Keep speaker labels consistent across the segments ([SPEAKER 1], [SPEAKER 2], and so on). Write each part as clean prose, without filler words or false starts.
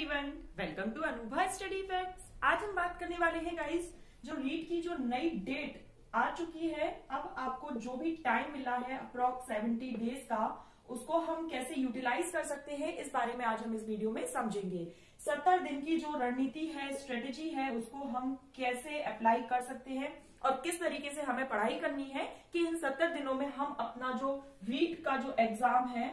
[SPEAKER 1] Everyone, welcome to Anubha study facts. आज हम बात करने वाले हैं गाइस, जो रीट की जो नई डेट आ चुकी है, अब आपको जो भी टाइम मिला है अप्रॉक्स 70 डेज का, उसको हम कैसे यूटिलाइज कर सकते हैं, इस बारे में आज हम इस वीडियो में समझेंगे। 70 दिन की जो रणनीति है, स्ट्रेटेजी है, उसको हम कैसे अप्लाई कर सकते हैं और किस तरीके से हमें पढ़ाई करनी है कि इन 70 दिनों में हम अपना जो रीट का जो एग्जाम है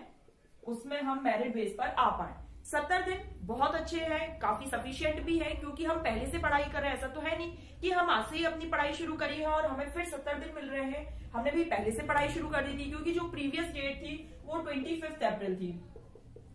[SPEAKER 1] उसमें हम मेरिट बेस पर आ पाए। 70 दिन बहुत अच्छे हैं, काफी सफिशिएंट भी है, क्योंकि हम पहले से पढ़ाई कर रहे हैं। ऐसा तो है नहीं कि हम आज से ही अपनी पढ़ाई शुरू करी है और हमें फिर 70 दिन मिल रहे हैं। हमने भी पहले से पढ़ाई शुरू कर दी थी, क्योंकि जो प्रीवियस डेट थी वो 25 अप्रैल थी।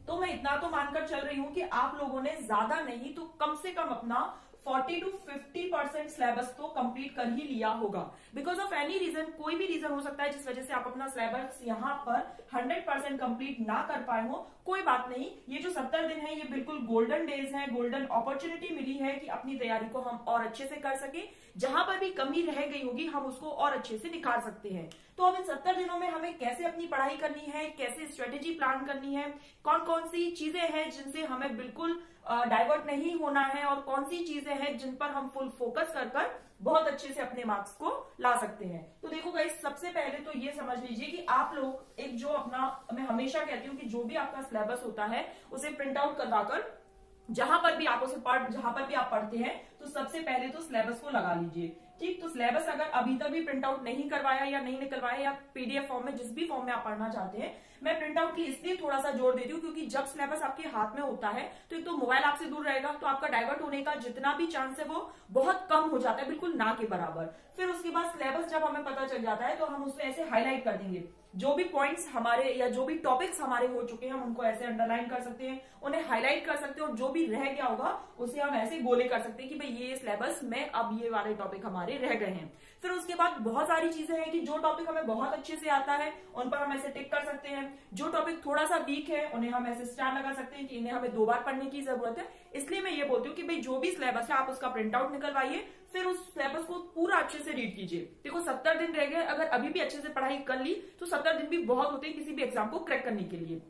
[SPEAKER 1] तो मैं इतना तो मानकर चल रही हूँ कि आप लोगों ने ज्यादा नहीं तो कम से कम अपना 40 to 50% सिलेबस तो कंप्लीट कर ही लिया होगा। बिकॉज ऑफ एनी रीजन, कोई भी रीजन हो सकता है जिस वजह से आप अपना सिलेबस यहाँ पर 100% कंप्लीट ना कर पाए हो। कोई बात नहीं, ये जो 70 दिन है ये बिल्कुल गोल्डन डेज है, गोल्डन अपॉर्चुनिटी मिली है कि अपनी तैयारी को हम और अच्छे से कर सके। जहां पर भी कमी रह गई होगी हम उसको और अच्छे से निखार सकते हैं। तो अब इन 70 दिनों में हमें कैसे अपनी पढ़ाई करनी है, कैसे स्ट्रेटेजी प्लान करनी है, कौन कौन सी चीजें हैं जिनसे हमें बिल्कुल डाइवर्ट नहीं होना है और कौन सी चीजें हैं जिन पर हम फुल फोकस कर बहुत अच्छे से अपने मार्क्स को ला सकते हैं। तो देखो गाइस, सबसे पहले तो ये समझ लीजिए कि आप लोग एक जो अपना, मैं हमेशा कहती हूँ कि जो भी आपका सिलेबस होता है उसे प्रिंट आउट करवाकर जहां पर भी आप पढ़ते हैं तो सबसे पहले तो सिलेबस को लगा लीजिए। ठीक, तो सिलेबस अगर अभी तक भी प्रिंट आउट नहीं करवाया या नहीं निकलवाया, या पीडीएफ फॉर्म में, जिस भी फॉर्म में आप पढ़ना चाहते हैं, मैं प्रिंट आउट की इसलिए थोड़ा सा जोर देती हूँ क्योंकि जब सिलेबस आपके हाथ में होता है तो एक तो मोबाइल आपसे दूर रहेगा, तो आपका डाइवर्ट होने का जितना भी चांस है वो बहुत कम हो जाता है, बिल्कुल ना के बराबर। फिर उसके बाद सिलेबस जब हमें पता चल जाता है तो हम उसमें ऐसे हाईलाइट कर देंगे। जो भी पॉइंट्स हमारे या जो भी टॉपिक्स हमारे हो चुके हैं हम उनको ऐसे अंडरलाइन कर सकते हैं, उन्हें हाईलाइट कर सकते हैं, और जो भी रह गया होगा उसे हम ऐसे गोले कर सकते हैं कि भाई ये सिलेबस में अब ये वाले टॉपिक हमारे रह गए हैं। फिर उसके बाद बहुत सारी चीजें हैं कि जो टॉपिक हमें बहुत अच्छे से आता है उन पर हम ऐसे टिक कर सकते हैं। जो टॉपिक थोड़ा सा वीक है उन्हें हम ऐसे स्टार लगा सकते हैं कि इन्हें हमें 2 बार पढ़ने की जरूरत है। इसलिए मैं ये बोलती हूँ कि भाई जो भी सिलेबस है आप उसका प्रिंट आउट निकलवाइए, फिर उस सिलेबस को पूरा अच्छे से रीड कीजिए। देखो 70 दिन रह गए, अगर अभी भी अच्छे से पढ़ाई कर ली तो 70 दिन भी बहुत होते हैं किसी भी एग्जाम को क्रैक करने के लिए।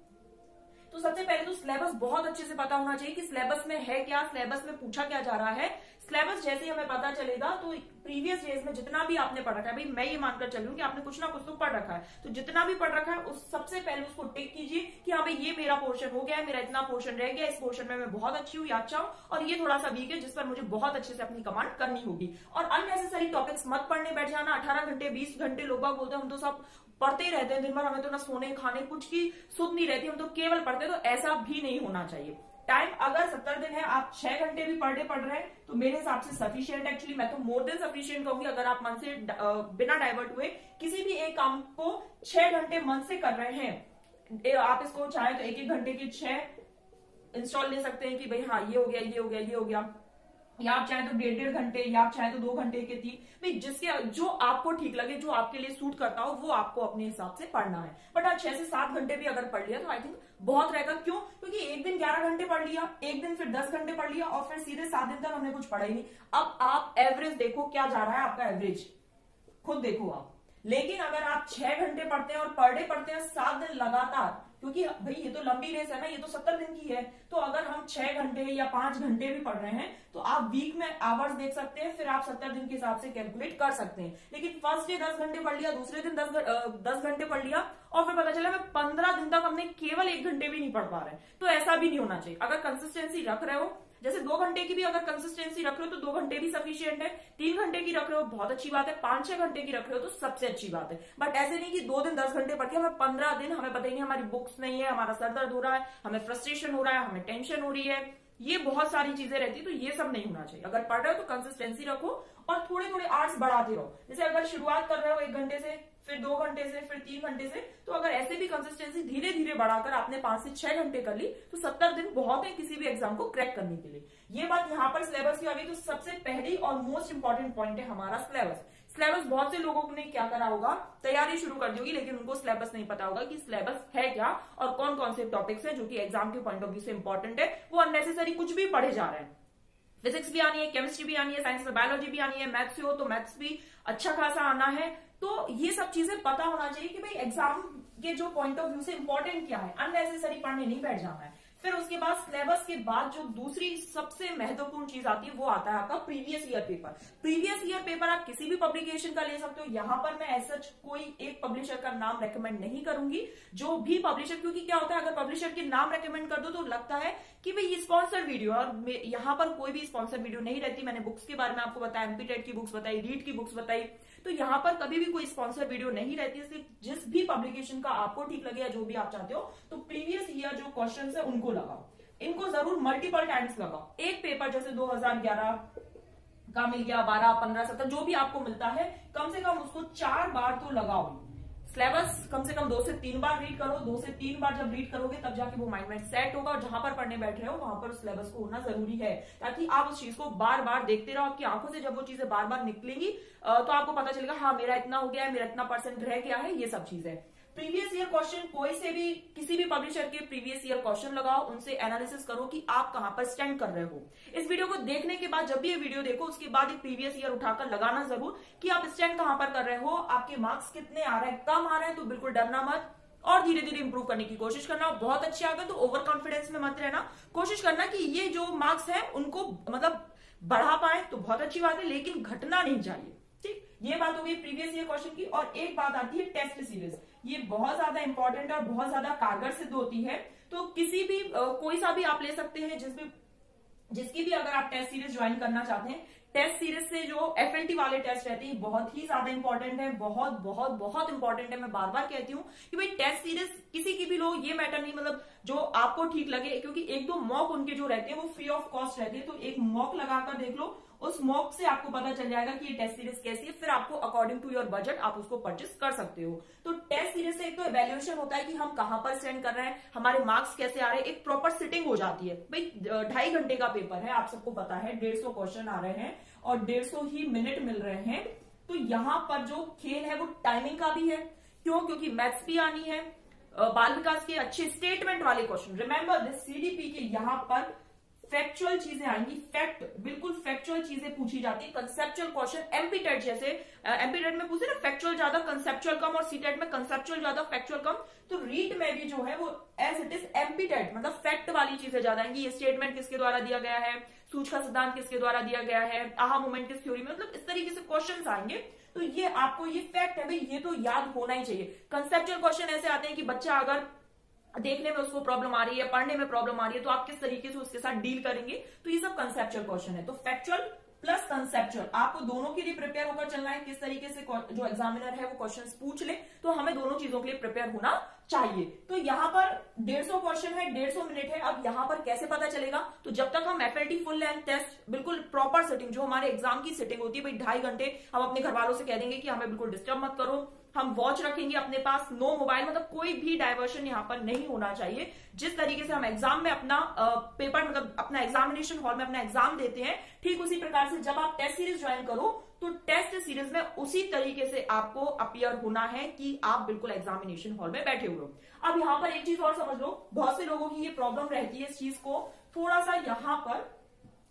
[SPEAKER 1] तो सबसे पहले तो सिलेबस बहुत अच्छे से पता होना चाहिए कि सिलेबस में है क्या, सिलेबस में पूछा क्या जा रहा है। सिलेबस जैसे ही हमें पता चलेगा तो प्रीवियस डेज में जितना भी आपने पढ़ रखा है, भाई मैं ये मानकर चल रही हूँ कि आपने कुछ ना कुछ तो पढ़ रखा है, तो जितना भी पढ़ रखा है उस सबसे पहले उसको टिक कीजिए कि हाँ भाई ये मेरा पोर्शन हो गया है, मेरा इतना पोर्शन रह गया, इस पोर्शन में मैं बहुत अच्छी हूँ या अच्छा हूँ, और ये थोड़ा सा वीक है जिस पर मुझे बहुत अच्छे से अपनी कमांड करनी होगी। और अननेसेसरी टॉपिक्स मत पढ़ने बैठ जाना। 18 घंटे 20 घंटे लोग बाग बोलते हैं हम तो सब पढ़ते ही रहते हैं दिन भर, हमें तो ना सोने खाने कुछ की सुध नहीं रहती, हम तो केवल पढ़ते। तो ऐसा भी नहीं होना चाहिए। टाइम अगर 70 दिन है, आप 6 घंटे भी पर डे पढ़ रहे हैं तो मेरे हिसाब से सफिशिएंट, एक्चुअली मैं तो मोर देन सफिशिएंट कहूंगी। अगर आप मन से बिना डाइवर्ट हुए किसी भी एक काम को 6 घंटे मन से कर रहे हैं, आप इसको चाहे तो 1-1 घंटे के 6 इंस्टॉल ले सकते हैं कि भाई हाँ ये हो गया, ये हो गया, ये हो गया, या आप चाहे तो 1.5 घंटे, या आप चाहे तो 2 घंटे के 3, भाई जिसके जो आपको ठीक लगे, जो आपके लिए सूट करता हो वो आपको अपने हिसाब से पढ़ना है। बट आप 6 से 7 घंटे भी अगर पढ़ लिया तो आई थिंक बहुत रहेगा। क्यों? क्योंकि एक दिन 11 घंटे पढ़ लिया, एक दिन फिर 10 घंटे पढ़ लिया, और फिर सीधे 7 दिन तक हमने कुछ पढ़ा ही नहीं। अब आप एवरेज देखो क्या जा रहा है आपका एवरेज, खुद देखो आप। लेकिन अगर आप 6 घंटे पढ़ते हैं और पर डे पढ़ते हैं 7 दिन लगातार, क्योंकि भाई ये तो लंबी रेस है ना, ये तो 70 दिन की है, तो अगर हम 6 घंटे या 5 घंटे भी पढ़ रहे हैं तो आप वीक में आवर्स देख सकते हैं, फिर आप 70 दिन के हिसाब से कैलकुलेट कर सकते हैं। लेकिन फर्स्ट डे 10 घंटे पढ़ लिया, दूसरे दिन 10 घंटे पढ़ लिया, और फिर पता चला मैं 15 दिन तक हमने केवल 1 घंटे भी नहीं पढ़ पा रहे, तो ऐसा भी नहीं होना चाहिए। अगर कंसिस्टेंसी रख रहे हो, जैसे 2 घंटे की भी अगर कंसिस्टेंसी रख रहे हो तो 2 घंटे भी सफिशिएंट है, 3 घंटे की रख रहे हो बहुत अच्छी बात है, 5-6 घंटे की रख रहे हो तो सबसे अच्छी बात है। बट ऐसे नहीं कि 2 दिन 10 घंटे पढ़ के हमें 15 दिन हमें पता ही नहीं, हमारी बुक्स नहीं है, हमारा सर दर्द हो रहा है, हमें फ्रस्ट्रेशन हो रहा है, हमें टेंशन हो रही है, ये बहुत सारी चीजें रहती है। तो ये सब नहीं होना चाहिए। अगर पढ़ रहे हो तो कंसिस्टेंसी रखो और थोड़े थोड़े आवर्स बढ़ाते रहो। जैसे अगर शुरुआत कर रहे हो 1 घंटे से, फिर 2 घंटे से, फिर 3 घंटे से, तो अगर ऐसे भी कंसिस्टेंसी धीरे धीरे बढ़ाकर आपने 5 से 6 घंटे कर ली तो 70 दिन बहुत है किसी भी एग्जाम को क्रैक करने के लिए। ये बात यहाँ पर सिलेबस की आ गई, तो सबसे पहली और मोस्ट इंपॉर्टेंट पॉइंट है हमारा सिलेबस। सिलेबस बहुत से लोगों ने क्या करा होगा, तैयारी शुरू कर दी होगी, लेकिन उनको सिलेबस नहीं पता होगा कि सिलेबस है क्या और कौन कौन से टॉपिक्स है जो कि एग्जाम के पॉइंट ऑफ व्यू से इंपॉर्टेंट है। वो अननेसेसरी कुछ भी पढ़े जा रहे हैं। फिजिक्स भी आनी है, केमिस्ट्री भी आनी है, साइंस में बायोलॉजी भी आनी है, मैथ्स हो तो मैथ्स भी अच्छा खासा आना है। तो ये सब चीजें पता होना चाहिए कि भाई एग्जाम के जो पॉइंट ऑफ व्यू से इंपॉर्टेंट क्या है, अननेसेसरी पढ़ने नहीं बैठ जाना है। फिर उसके बाद सिलेबस के बाद जो दूसरी सबसे महत्वपूर्ण चीज आती है वो आता है आपका previous year paper. Previous year paper आप किसी भी पब्लिकेशन का ले सकते हो। यहां पर मैं ऐसा कोई एक पब्लिशर का नाम रेकमेंड नहीं करूंगी, जो भी पब्लिशर, क्योंकि क्या होता है अगर पब्लिशर के नाम रेकमेंड कर दो तो लगता है कि भाई ये स्पॉन्सर्ड वीडियो, और यहाँ पर कोई भी स्पॉन्सर्ड वीडियो नहीं रहती। मैंने बुक्स के बारे में आपको बताया, एमपी टेट की बुक्स बताई, रीड की बुक्स बताई, तो यहाँ पर कभी भी कोई स्पॉन्सर वीडियो नहीं रहती। इसलिए जिस भी पब्लिकेशन का आपको ठीक लगे या जो भी आप चाहते हो, तो प्रीवियस ईयर जो क्वेश्चंस है उनको लगाओ। इनको जरूर मल्टीपल टाइम्स लगाओ। एक पेपर जैसे 2011 का मिल गया, 12, 15, 17 जो भी आपको मिलता है, कम से कम उसको 4 बार तो लगाओ। सिलेबस कम से कम 2 से 3 बार रीड करो। 2 से 3 बार जब रीड करोगे तब जाके वो माइंड में सेट होगा, और जहां पर पढ़ने बैठ रहे हो वहां पर सिलेबस को होना जरूरी है, ताकि आप उस चीज को बार बार देखते रहो। आपकी आंखों से जब वो चीजें बार बार निकलेंगी तो आपको पता चलेगा हाँ मेरा इतना हो गया है, मेरा इतना % रह गया है, ये सब चीजें। प्रीवियस ईयर क्वेश्चन, कोई से भी किसी भी पब्लिशर के प्रीवियस ईयर क्वेश्चन लगाओ, उनसे एनालिसिस करो कि आप कहां पर स्टैंड कर रहे हो। इस वीडियो को देखने के बाद, जब भी ये वीडियो देखो उसके बाद एक प्रीवियस ईयर उठाकर लगाना जरूर कि आप स्टैंड कहां पर कर रहे हो, आपके मार्क्स कितने आ रहे हैं। कम आ रहे हैं तो बिल्कुल डरना मत, और धीरे धीरे इंप्रूव करने की कोशिश करना। बहुत अच्छे आ गए तो ओवर कॉन्फिडेंस में मत रहना। कोशिश करना कि ये जो मार्क्स है उनको मतलब बढ़ा पाए तो बहुत अच्छी बात है, लेकिन घटना नहीं चाहिए। ठीक, ये बात हो गई प्रीवियस ईयर क्वेश्चन की। और एक बात आती है टेस्ट सीरीज। ये बहुत ज्यादा इंपॉर्टेंट और बहुत ज्यादा कारगर सिद्ध होती है। तो किसी भी कोई सा भी आप ले सकते हैं, जिसकी भी अगर आप टेस्ट सीरीज ज्वाइन करना चाहते हैं, टेस्ट सीरीज से जो एफएलटी वाले टेस्ट रहते हैं बहुत ही ज्यादा इंपॉर्टेंट है, बहुत बहुत बहुत इंपॉर्टेंट है। मैं बार बार कहती हूँ कि भाई टेस्ट सीरीज किसी की भी लो, ये मैटर नहीं, मतलब जो आपको ठीक लगे, क्योंकि एक दो मॉक उनके जो रहते हैं वो फ्री ऑफ कॉस्ट रहते हैं। तो एक मॉक लगाकर देख लो, उस मॉक से आपको पता चल जाएगा कि ये टेस्ट सीरीज कैसी है, फिर आपको अकॉर्डिंग टू योर बजट आप उसको परचेस कर सकते हो। तो टेस्ट सीरीज से एक तो इवैल्यूएशन होता है कि हम कहां पर स्टैंड कर रहे हैं, हमारे मार्क्स कैसे आ रहे हैं, एक प्रॉपर सिटिंग हो जाती है। भाई 2.5 घंटे का पेपर है, आप सबको पता है, 150 क्वेश्चन आ रहे हैं और 150 ही मिनट मिल रहे हैं। तो यहाँ पर जो खेल है वो टाइमिंग का भी है। क्यों? क्योंकि मैथ्स भी आनी है, बाल विकास के अच्छे स्टेटमेंट वाले क्वेश्चन। रिमेंबर दिस, सीडीपी के यहाँ पर फैक्चुअल चीजें आएंगी, फैक्ट, बिल्कुल फैक्चुअल चीजें पूछी जाती है। कंसेप्चुअल क्वेश्चन एमपी टेट जैसे, एमपी टेट में पूछे ना फैक्चुअल ज्यादा कंसेप्चुअल कम, और सी टेट में कंसेप्चुअल ज्यादा फैक्चुअल कम। तो रीट में भी जो है वो as it is MP TET, मतलब फैक्ट वाली चीजें ज्यादा आएंगी। ये स्टेटमेंट किसके द्वारा दिया गया है, सूच का सिद्धांत किसके द्वारा दिया गया है, आहा मोमेंट किस थ्योरी में, मतलब इस तरीके से क्वेश्चन आएंगे। तो ये आपको, ये फैक्ट है भाई, ये तो याद होना ही चाहिए। कंसेप्चुअल क्वेश्चन ऐसे आते हैं कि बच्चा अगर देखने में उसको प्रॉब्लम आ रही है, पढ़ने में प्रॉब्लम आ रही है, तो आप किस तरीके से उसके साथ डील करेंगे। तो ये सब कंसेप्चुअल क्वेश्चन है। तो फैक्चुअल प्लस कंसेप्चुअल, आपको दोनों के लिए प्रिपेयर होकर चलना है। किस तरीके से जो एग्जामिनर है वो क्वेश्चंस पूछ ले, तो हमें दोनों चीजों के लिए प्रिपेयर होना चाहिए। तो यहाँ पर 150 क्वेश्चन है, 150 मिनट है। अब यहाँ पर कैसे पता चलेगा? तो जब तक हम एफएलटी फुल लेंथ टेस्ट, बिल्कुल प्रॉपर सेटिंग, जो हमारे एग्जाम की सेटिंग होती है, भाई 2.5 घंटे हम अपने घर वालों से कह देंगे कि हमें बिल्कुल डिस्टर्ब मत करो, हम वॉच रखेंगे अपने पास, नो मोबाइल, मतलब कोई भी डाइवर्शन यहाँ पर नहीं होना चाहिए। जिस तरीके से हम एग्जाम में अपना पेपर, मतलब अपना एग्जामिनेशन हॉल में अपना एग्जाम देते हैं, ठीक उसी प्रकार से जब आप टेस्ट सीरीज ज्वाइन करो तो टेस्ट सीरीज में उसी तरीके से आपको अपीयर होना है कि आप बिल्कुल एग्जामिनेशन हॉल में बैठे हुए हो। अब यहाँ पर एक चीज और समझ लो, बहुत से लोगों की ये प्रॉब्लम रहती है, इस चीज को थोड़ा सा यहाँ पर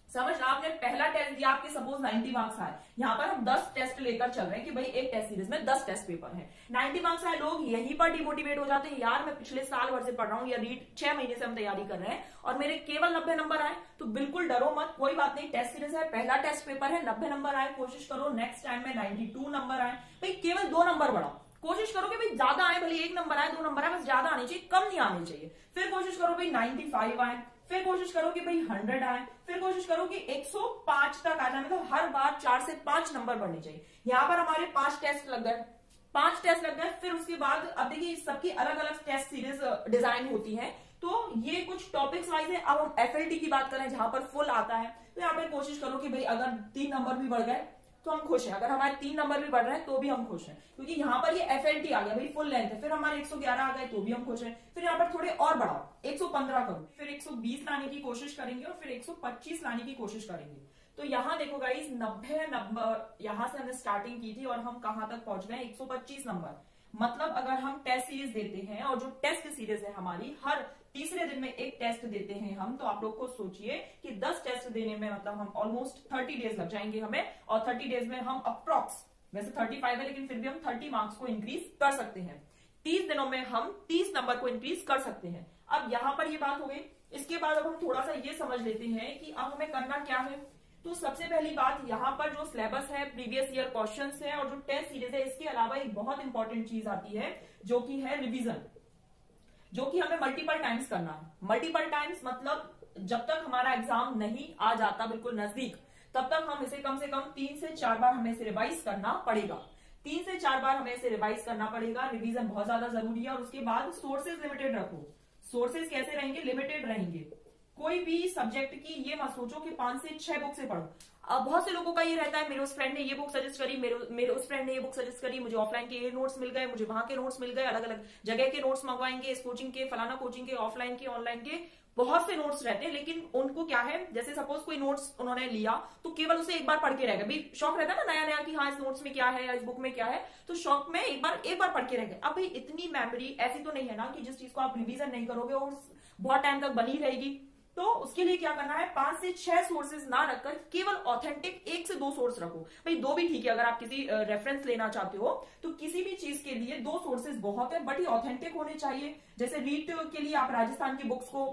[SPEAKER 1] समझना। आपने पहला टेस्ट दिया, आपके सपोज 90 मार्क्स आए, यहाँ पर हम 10 टेस्ट लेकर चल रहे हैं कि भाई एक टेस्ट सीरीज में 10 टेस्ट पेपर है, 90 मार्क्स आए। लोग यहीं पर डिमोटिवेट हो जाते हैं, यार मैं पिछले साल भर से पढ़ रहा हूँ, या रीड 6 महीने से हम तैयारी कर रहे हैं और मेरे केवल 90 नंबर आए। तो बिल्कुल डरो मत, कोई बात नहीं, टेस्ट सीरीज है, पहला टेस्ट पेपर है, 90 नंबर आए, कोशिश करो नेक्स्ट टाइम में 92 नंबर आए। भाई केवल 2 नंबर बढ़ाओ, कोशिश करो कि भाई ज्यादा आए, भले 1 नंबर आए, 2 नंबर आए, बस ज्यादा आने चाहिए, कम नहीं आने चाहिए। फिर कोशिश करो भाई 95 आए, फिर कोशिश करो कि भाई 100 आए, फिर कोशिश करो कि 105 तक आ जाए, मतलब हर बार 4 से 5 नंबर बढ़ने चाहिए। यहाँ पर हमारे 5 टेस्ट लग गए, 5 टेस्ट लग गए। फिर उसके बाद अब देखिए सबकी अलग अलग टेस्ट सीरीज डिजाइन होती है, तो ये कुछ टॉपिक्स वाइज है। अब हम एफएलटी की बात करें जहां पर फुल आता है, तो यहाँ पर कोशिश करो कि भाई अगर 3 नंबर भी बढ़ गए तो हम खुश हैं, अगर हमारे 3 नंबर भी बढ़ रहे हैं तो भी हम खुश हैं, क्योंकि यहाँ पर ये एफएलटी आ गया, भाई फुल लेंथ है। फिर हमारे 111 आ गए तो भी हम खुश हैं। फिर यहाँ पर थोड़े और बढ़ाओ, 115 करो, फिर 120 लाने की कोशिश करेंगे और फिर 125 लाने की कोशिश करेंगे। तो यहाँ देखो गाइस, 90 नंबर यहाँ से हमने स्टार्टिंग की थी और हम कहां तक पहुंच गए, 125 नंबर। मतलब अगर हम टेस्ट सीरीज देते हैं, और जो टेस्ट सीरीज है हमारी, हर तीसरे दिन में एक टेस्ट देते हैं हम, तो आप लोग को सोचिए कि 10 टेस्ट देने में मतलब हम ऑलमोस्ट 30 डेज लग जाएंगे हमें, और 30 डेज में हम अप्रॉक्स, वैसे 35 है लेकिन फिर भी हम 30 मार्क्स को इंक्रीज कर सकते हैं। 30 दिनों में हम 30 नंबर को इंक्रीज कर सकते हैं। अब यहाँ पर ये बात हो गई इसके बाद अब हम थोड़ा सा ये समझ लेते हैं कि अब हमें करना क्या है। तो सबसे पहली बात, यहाँ पर जो सिलेबस है, प्रीवियस ईयर क्वेश्चंस है और जो टेस्ट सीरीज है, इसके अलावा एक बहुत इंपॉर्टेंट चीज आती है जो कि है रिवीजन, जो कि हमें मल्टीपल टाइम्स करना है। मल्टीपल टाइम्स मतलब जब तक हमारा एग्जाम नहीं आ जाता बिल्कुल नजदीक, तब तक हम इसे कम से कम 3 से 4 बार हमें इसे रिवाइज करना पड़ेगा। 3 से 4 बार हमें इसे रिवाइज करना पड़ेगा। रिवीजन बहुत ज्यादा जरूरी है। और उसके बाद सोर्सेज लिमिटेड रखो। सोर्सेज कैसे रहेंगे? लिमिटेड रहेंगे। कोई भी सब्जेक्ट की ये मत सोचो कि 5 से 6 बुक से पढ़ो। अब बहुत से लोगों का ये रहता है, मेरे उस फ्रेंड ने ये बुक सजेस्ट करी, मेरे उस फ्रेंड ने ये बुक सजेस्ट करी, मुझे ऑफलाइन के ये नोट्स मिल गए, मुझे वहां के नोट्स मिल गए, अलग अलग जगह के नोट्स मंगवाएंगे, इस कोचिंग के, फलाना कोचिंग के, ऑफलाइन के, ऑनलाइन के, बहुत से नोट्स रहते हैं। लेकिन उनको क्या है, जैसे सपोज कोई नोट्स उन्होंने लिया तो केवल उसे एक बार पढ़ के रह गए। भी शौक रहता है ना नया नया कि हाँ इस नोट्स में क्या है या इस बुक में क्या है, तो शौक में एक बार पढ़ के रह गए। अब भाई इतनी मेमोरी ऐसी तो नहीं है ना कि जिस चीज को आप रिवीजन नहीं करोगे और बहुत टाइम तक बनी रहेगी। तो उसके लिए क्या करना है, 5 से 6 सोर्सेज ना रखकर केवल ऑथेंटिक 1 से 2 सोर्स रखो। भाई 2 भी ठीक है, अगर आप किसी रेफरेंस लेना चाहते हो तो किसी भी चीज के लिए 2 सोर्सेज बहुत है, बट ये ऑथेंटिक होने चाहिए। जैसे रीड के लिए आप राजस्थान की बुक्स को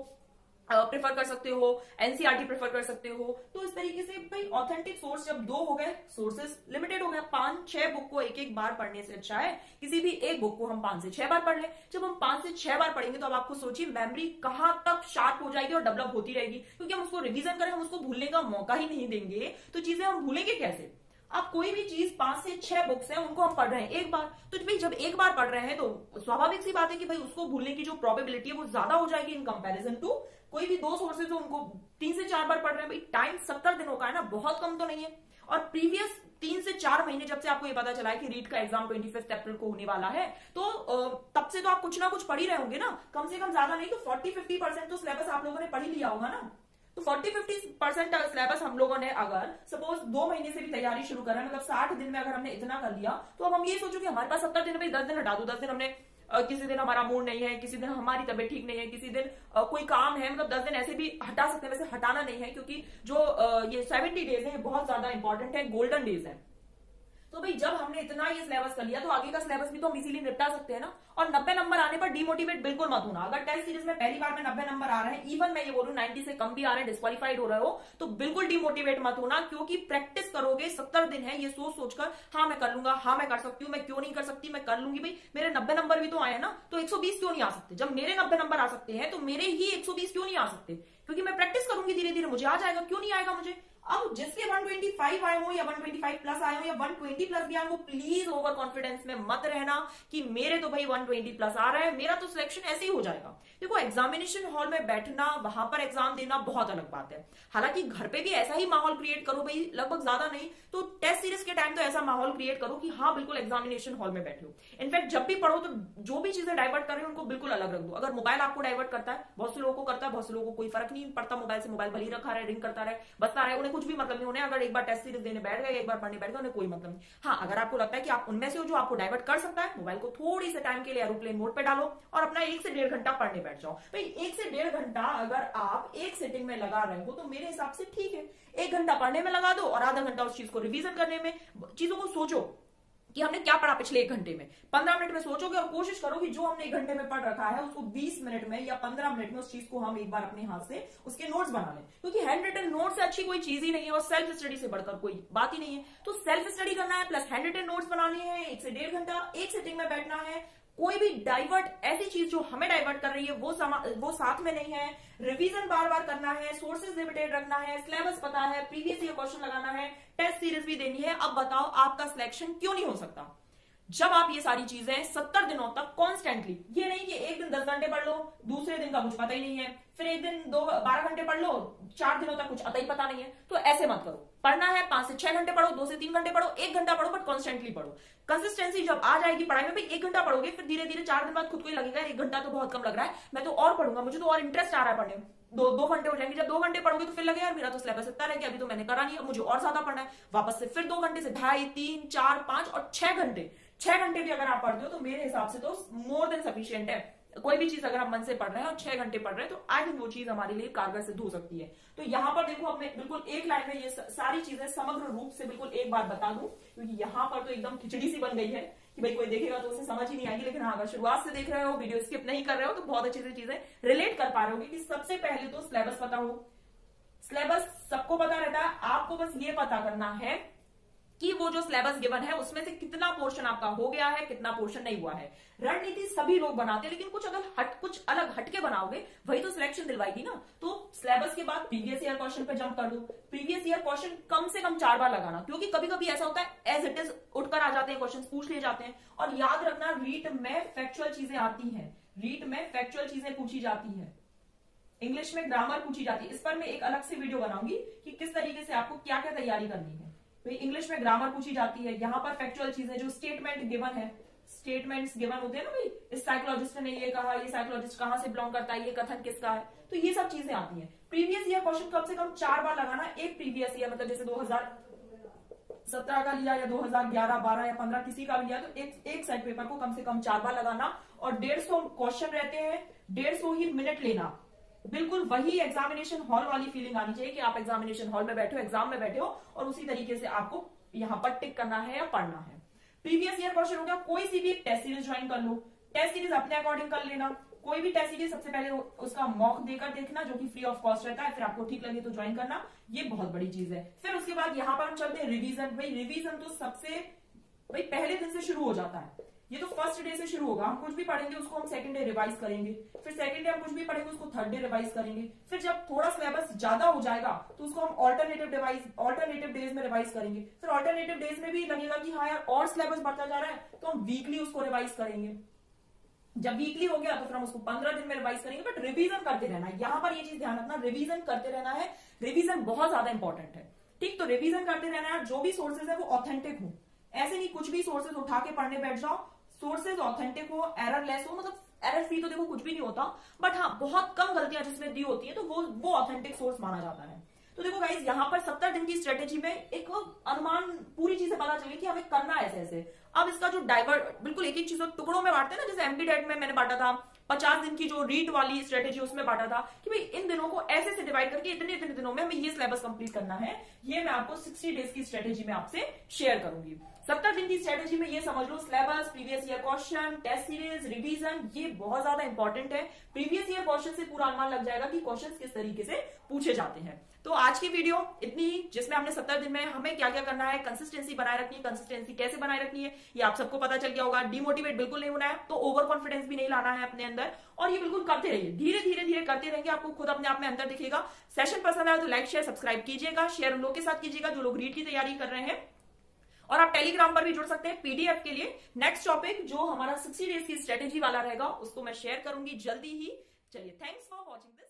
[SPEAKER 1] प्रेफर कर सकते हो, एनसीईआरटी प्रेफर कर सकते हो। तो इस तरीके से भाई ऑथेंटिक सोर्स जब 2 हो गए, सोर्सेज लिमिटेड हो गया। 5-6 बुक को एक बार पढ़ने से अच्छा है किसी भी एक बुक को हम 5 से 6 बार पढ़ लें। जब हम 5 से 6 बार पढ़ेंगे तो अब आपको सोचिए मेमोरी कहां तक शार्प हो जाएगी और डेवलप होती रहेगी। क्योंकि हम उसको रिवीजन करें, हम उसको भूलने का मौका ही नहीं देंगे तो चीजें हम भूलेंगे कैसे। अब कोई भी चीज 5 से 6 बुक्स हैं, उनको हम पढ़ रहे हैं एक बार, तो भाई जब एक बार पढ़ रहे हैं तो स्वाभाविक सी बात है कि भाई उसको भूलने की जो प्रोबेबिलिटी है वो ज्यादा हो जाएगी इन कंपैरिजन टू कोई भी 2 सोर्सेज हो उनको 3 से 4 बार पढ़ रहे हैं। भाई टाइम 70 दिनों का है ना, बहुत कम तो नहीं है। और प्रीवियस 3 से 4 महीने जब से आपको ये पता चला है कि रीट का एग्जाम 25 अप्रैल को होने वाला है, तो तब से तो आप कुछ ना कुछ पढ़ ही रहे होंगे ना, कम से कम ज्यादा नहीं तो 40-50% तो सिलेबस आप लोगों ने पढ़ ही लिया होगा ना। तो 40-50% सिलेबस हम लोगों ने अगर सपोज 2 महीने से भी तैयारी शुरू कर रहे हैं, मतलब 60 दिन में अगर हमने इतना कर लिया, तो अब हम ये सोचो कि हमारे पास 70 दिन में 10 दिन हटा दो। 10 दिन हमने किसी दिन हमारा मूड नहीं है, किसी दिन हमारी तबीयत ठीक नहीं है, किसी दिन कोई काम है, मतलब 10 दिन ऐसे भी हटा सकते हैं। वैसे हटाना नहीं है क्योंकि जो ये 70 डेज है ये बहुत ज्यादा इंपॉर्टेंट है, गोल्डन डेज है। तो भाई जब हमने इतना ये सिलेबस कर लिया तो आगे का सिलेबस भी तो हम इसीलिए निपटा सकते हैं ना। और 90 नंबर आने पर डिमोटिवेट बिल्कुल मत होना। अगर टेस्ट सीरीज में पहली बार में 90 नंबर आ रहे हैं, इवन मैं ये बोलूं 90 से कम भी आ रहे हैं, डिस्क्वालीफाइड हो रहे हो, तो बिल्कुल डिमोटिवेट मत होना। क्योंकि प्रैक्टिस करोगे, 70 दिन है, ये सोच सोचकर हाँ मैं कर लूंगा, हाँ मैं कर सकती हूँ, मैं क्यों नहीं कर सकती, मैं कर लूंगी। भाई मेरे 90 नंबर भी तो आए ना, तो 120 क्यों नहीं आ सकते। जब मेरे 90 नंबर आ सकते हैं तो मेरे ही 120 क्यों नहीं आ सकते, क्योंकि मैं प्रैक्टिस करूंगी धीरे धीरे, मुझे आ जाएगा। क्यों नहीं आएगा मुझे। अब जिसके 125 आए हो या 125 प्लस आए हो या 120 प्लस भी आए हो, प्लीज ओवर कॉन्फिडेंस में मत रहना कि मेरे तो भाई 120 प्लस आ रहा है, मेरा तो सिलेक्शन ऐसे ही हो जाएगा। देखो एग्जामिनेशन हॉल में बैठना, वहां पर एग्जाम देना बहुत अलग बात है। हालांकि घर पे भी ऐसा ही माहौल क्रिएट करो भाई, लगभग ज्यादा नहीं तो टेस्ट सीरीज के टाइम तो ऐसा माहौल क्रिएट करो कि हाँ बिल्कुल एग्जामिनेशन हॉल में बैठे हो। इनफैक्ट जब भी पढ़ो तो जो भी चीजें डाइवर्ट कर रहे हो उनको बिल्कुल अलग रख दो। अगर मोबाइल आपको डाइवर्ट करता है, बहुत से लोगों को करता है, बहुत से लोगों को कोई फर्क नहीं पड़ता मोबाइल से, मोबाइल भली रखा रहे, रिंग करता रहे, बसता रहे, उन्हें कुछ भी मतलब नहीं। उन्हें अगर एक बार टेस्ट सीरीज देने बैठ गए, एक बार पढ़ने बैठ गए, उन्हें कोई मतलब नहीं। हाँ अगर आपको लगता है कि आप उनमें से हो जो आपको डाइवर्ट कर सकता है, मोबाइल को थोड़ी से टाइम के लिए एरोप्लेन मोड पे डालो और अपना 1 से 1.5 घंटा पढ़ने बैठ जाओ। भाई 1 से 1.5 घंटा अगर आप एक सिटिंग में लगा रहे हो तो मेरे हिसाब से ठीक है। 1 घंटा पढ़ने में लगा दो और आधा घंटा उस चीज को रिवीजन करने में। चीजों को सोचो कि हमने क्या पढ़ा पिछले 1 घंटे में। 15 मिनट में सोचोगे और कोशिश करो कि जो हमने 1 घंटे में पढ़ रखा है उसको 20 मिनट में या 15 मिनट में उस चीज को हम एक बार अपने हाथ से उसके नोट्स बना लें। क्योंकि हैंड रिटन नोट से अच्छी कोई चीज ही नहीं है और सेल्फ स्टडी से बढ़कर कोई बात ही नहीं है। तो सेल्फ स्टडी करना है प्लस हैंड रिटन नोट्स बनाने हैं, 1 से 1.5 घंटा एक सिटिंग में बैठना है। कोई भी डाइवर्ट ऐसी चीज जो हमें डाइवर्ट कर रही है वो साथ में नहीं है। रिवीजन बार बार करना है, सोर्सेज लिमिटेड रखना है, सिलेबस पता है, प्रीवियस ईयर क्वेश्चन लगाना है, टेस्ट सीरीज भी देनी है। अब बताओ आपका सिलेक्शन क्यों नहीं हो सकता जब आप ये सारी चीजें 70 दिनों तक कॉन्स्टेंटली, ये नहीं कि एक दिन 10 घंटे पढ़ लो, दूसरे दिन का कुछ पता ही नहीं है, फिर एक दिन 12 घंटे पढ़ लो, 4 दिनों तक कुछ अता ही पता नहीं है। तो ऐसे मत करो। पढ़ना है 5 से 6 घंटे पढ़ो, 2 से 3 घंटे पढ़ो, 1 घंटा पढ़ो, बट कॉन्स्टेंटली पढ़ो। कंसिस्टेंसी जब आ जाएगी पढ़ाई में, भाई 1 घंटा पढ़ोगे फिर धीरे धीरे 4 दिन बाद खुद को ही लगेगा 1 घंटा तो बहुत कम लग रहा है, मैं तो और पढ़ूंगा, मुझे तो और इंटरेस्ट आ रहा है पढ़ने में। 2 घंटे हो जाएंगे। जब 2 घंटे पढ़ोगे तो फिर लगेगा यार मेरा तो सिलेबस इतना रह गया, अभी तो मैंने करा नहीं है, मुझे और ज्यादा पढ़ना है। वापस से फिर 2 घंटे से 2.5, 3, 4, 5 और 6 घंटे। 6 घंटे भी अगर आप पढ़ते हो तो मेरे हिसाब से तो मोर देन सफिशिएंट है। कोई भी चीज अगर हम मन से पढ़ रहे हैं और 6 घंटे पढ़ रहे हैं तो आई थिंक वो चीज हमारे लिए कारगर सिद्ध हो सकती है। तो यहाँ पर देखो अब मैं बिल्कुल एक लाइन में ये सारी चीजें समग्र रूप से बिल्कुल एक बार बता दूं, क्योंकि यहाँ पर तो एकदम खिचड़ी सी बन गई है कि भाई कोई देखेगा तो उसे समझ ही नहीं आएगी। लेकिन हाँ, अगर शुरुआत से देख रहे हो, वीडियो स्किप नहीं कर रहे हो, तो बहुत अच्छी से चीजें रिलेट कर पा रहे हो। कि सबसे पहले तो सिलेबस पता हो। सिलेबस सबको पता रहता है, आपको बस ये पता करना है कि वो जो सिलेबस गिवन है उसमें से कितना पोर्शन आपका हो गया है, कितना पोर्शन नहीं हुआ है। रणनीति सभी लोग बनाते हैं, लेकिन कुछ अगर कुछ अलग हटके बनाओगे वही तो सिलेक्शन दिलवाएगी ना। तो सिलेबस के बाद प्रीवियस ईयर क्वेश्चन पे जंप कर दो। प्रीवियस ईयर क्वेश्चन कम से कम 4 बार लगाना, क्योंकि कभी कभी ऐसा होता है एज इट इज उठकर आ जाते हैं, क्वेश्चन पूछ लिए जाते हैं। और याद रखना, रीट में फैक्चुअल चीजें आती हैं, रीट में फैक्चुअल चीजें पूछी जाती है, इंग्लिश में ग्रामर पूछी जाती है। इस पर मैं एक अलग से वीडियो बनाऊंगी कि किस तरीके से आपको क्या क्या तैयारी करनी है। तो इंग्लिश में ग्रामर पूछी जाती है, यहाँ पर फैक्चुअल चीजें, जो स्टेटमेंट गिवन है, स्टेटमेंट्स गिवन होते हैं ना, भाई इस साइकोलॉजिस्ट ने ये कहा, ये साइकोलॉजिस्ट कहां से बिलोंग करता है, ये कथन किसका है, तो ये सब चीजें आती हैं। प्रीवियस ईयर क्वेश्चन कम से कम 4 बार लगाना। एक प्रीवियस ईयर मतलब जैसे 2017 का लिया या 2011, 12 या 15 किसी का भी लिया, तो एक सेट पेपर को कम से कम 4 बार लगाना। और 150 क्वेश्चन रहते हैं, 150 ही मिनट लेना। बिल्कुल वही एग्जामिनेशन हॉल वाली फीलिंग आनी चाहिए कि आप एग्जामिनेशन हॉल में बैठे हो, एग्जाम में बैठे हो, और उसी तरीके से आपको यहाँ पर टिक करना है या पढ़ना है। प्रीवियस ईयर क्वेश्चन हो गया। कोई सी भी टेस्ट सीरीज ज्वाइन कर लो, टेस्ट सीरीज अपने अकॉर्डिंग कर लेना। कोई भी टेस्ट सीरीज सबसे पहले उसका मॉक देकर देखना, जो कि फ्री ऑफ कॉस्ट रहता है, फिर आपको ठीक लगे तो ज्वाइन करना, ये बहुत बड़ी चीज है। फिर उसके बाद यहाँ पर हम चलते हैं रिवीजन। भाई रिवीजन तो सबसे पहले दिन से शुरू हो जाता है, ये तो फर्स्ट डे से शुरू होगा। हम कुछ भी पढ़ेंगे उसको हम सेकंड डे रिवाइज करेंगे, फिर सेकंड डे हम कुछ भी पढ़ेंगे उसको थर्ड डे रिवाइज करेंगे, फिर जब थोड़ा सिलेबस ज्यादा हो जाएगा तो उसको हम ऑल्टरनेटिव डेज में रिवाइज करेंगे। फिर ऑल्टरनेटिव डेज में भी लगेगा कि हाँ यार और सिलेबस बढ़ता जा रहा है, तो हम वीकली उसको रिवाइज करेंगे। जब वीकली हो गया तो फिर हम उसको 15 दिन में रिवाइज करेंगे। बट रिवीजन करते रहना है, यहाँ पर ये चीज ध्यान रखना, रिवीजन करते रहना है। रिवीजन बहुत ज्यादा इंपॉर्टेंट है, ठीक। तो रिवीजन करते रहना है। जो भी सोर्सेज है वो ऑथेंटिक हो, ऐसे नहीं कुछ भी सोर्सेज उठा के पढ़ने बैठ जाओ। सोर्सेज ऑथेंटिक हो, एरर लेस हो, मतलब एरर फ्री तो देखो कुछ भी नहीं होता, बट हाँ बहुत कम गलतियां जिसमें दी होती है तो वो ऑथेंटिक सोर्स माना जाता है। तो देखो गाइज, यहाँ पर 70 दिन की स्ट्रेटेजी में एक अनुमान पूरी चीजें पता चली कि हमें करना ऐसे ऐसे। अब इसका जो बिल्कुल एक एक चीज टुकड़ों में बांटते हैं ना, जैसे एमपीडेट में मैंने बांटा था 50 दिन की जो रीट वाली स्ट्रेटेजी, उसमें बांटा था कि भाई इन दिनों को ऐसे से डिवाइड करके इतने इतने दिनों में हमें ये सिलेबस कंप्लीट करना है। ये मैं आपको 60 डेज की स्ट्रेटेजी में आपसे शेयर करूंगी। 70 दिन की स्ट्रेटेजी में ये समझ लो, syllabus, previous year question, test series, revision, ये बहुत ज्यादा इंपॉर्टेंट है। प्रीवियस ईयर क्वेश्चन से पूरा अनुमान लग जाएगा कि क्वेश्चन किस तरीके से पूछे जाते हैं। तो आज की वीडियो इतनी ही, जिसमें हमने 70 दिन में हमें क्या क्या करना है, कंसिस्टेंसी बनाए रखनी है, कंसिस्टेंसी कैसे बनाए रखनी है ये आप सबको पता चल गया होगा। डिमोटिवेट बिल्कुल नहीं होना है, तो ओवर कॉन्फिडेंस भी नहीं लाना है अपने अंदर, और ये बिल्कुल करते रहिए, धीरे धीरे धीरे करते रहेंगे, आपको खुद अपने आप में अंतर दिखेगा। सेशन पसंद आया तो लाइक शेयर सब्सक्राइब कीजिएगा, शेयर उन लोगों के साथ कीजिएगा जो लोग रीट की तैयारी कर रहे हैं, और आप टेलीग्राम पर भी जुड़ सकते हैं पीडीएफ के लिए। नेक्स्ट टॉपिक जो हमारा 60 डेज की स्ट्रेटेजी वाला रहेगा उसको मैं शेयर करूंगी जल्दी ही। चलिए, थैंक्स फॉर वॉचिंग दिस।